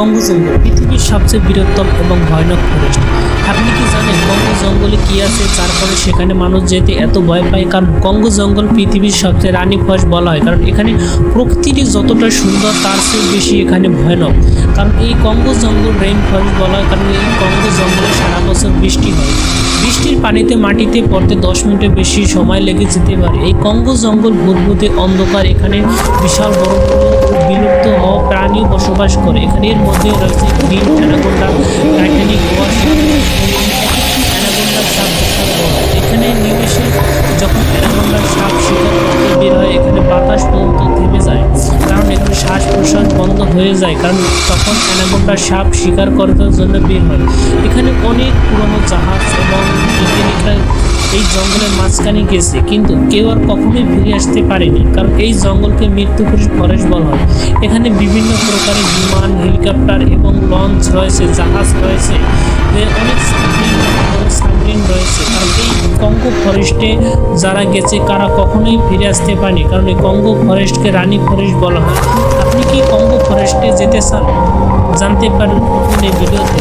Congo জঙ্গল পৃথিবীর সবচেয়ে বৃহত্তম এবং ভয়ানক ফরেস্ট। আপনি কি জানেন কঙ্গো জঙ্গলে কি আছে যার ফলে সেখানে মানুষ যেতে এত ভয় পায়? কারণ কঙ্গো জঙ্গল পৃথিবীর সবচেয়ে রানী ফরেস্ট বলা হয়, কারণ এখানে প্রকৃতিটি যতটা সুন্দর তার চেয়ে বেশি এখানে ভয়ানক। কারণ এই কঙ্গো জঙ্গল রেইন ফরেস্ট বলা হয় কারণ এই কঙ্গো জঙ্গলে সারা বছর বৃষ্টি হয়। বৃষ্টির পানিতে মাটিতে পড়তে 10 মিনিটের বেশি সময় লেগে যেতে পারে। এই কঙ্গো জঙ্গল ভূতভূতে অন্ধকার, এখানে বিশাল বড় বড় বিলুপ্ত হওয়া প্রাণী বসবাস করে। এখানে এর মধ্যে রয়েছে গ্রিন অ্যানাকোন্ডা, টাইটানিক ওয়াশ, অ্যানাকোন্ডার সাপ বিশাল বড়। এখানে নিমেষে যখন অ্যানাকোন্ডার সাপ শিকার করতে বের হয় এখানে বাতাস পর্যন্ত থেমে যায়, কারণ এখানে শ্বাস প্রশ্বাস বন্ধ হয়ে যায়, কারণ তখন অ্যানাকোন্ডার সাপ শিকার করার জন্য বের হয়। এখানে অনেক পুরনো জাহাজ এবং বিজ্ঞানীরা এই জঙ্গলের মাঝখানে গেছে, কিন্তু কেউ আর কখনোই ফিরে আসতে পারেনি, কারণ এই জঙ্গলকে মৃত্যুপুরী ফরেস্ট বলা হয়। এখানে বিভিন্ন প্রকারের বিমান, হেলিকপ্টার এবং লঞ্চ রয়েছে, জাহাজ রয়েছে, অনেক সাবমেরিন রয়েছে। কারণ এই কঙ্গো ফরেস্টে যারা গেছে তারা কখনোই ফিরে আসতে পারেনি, কারণ এই কঙ্গো ফরেস্টকে রানী ফরেস্ট বলা হয়। আপনি কি কঙ্গো ফরেস্টে যেতে চান? জানতে পারেন এই ভিডিওতে।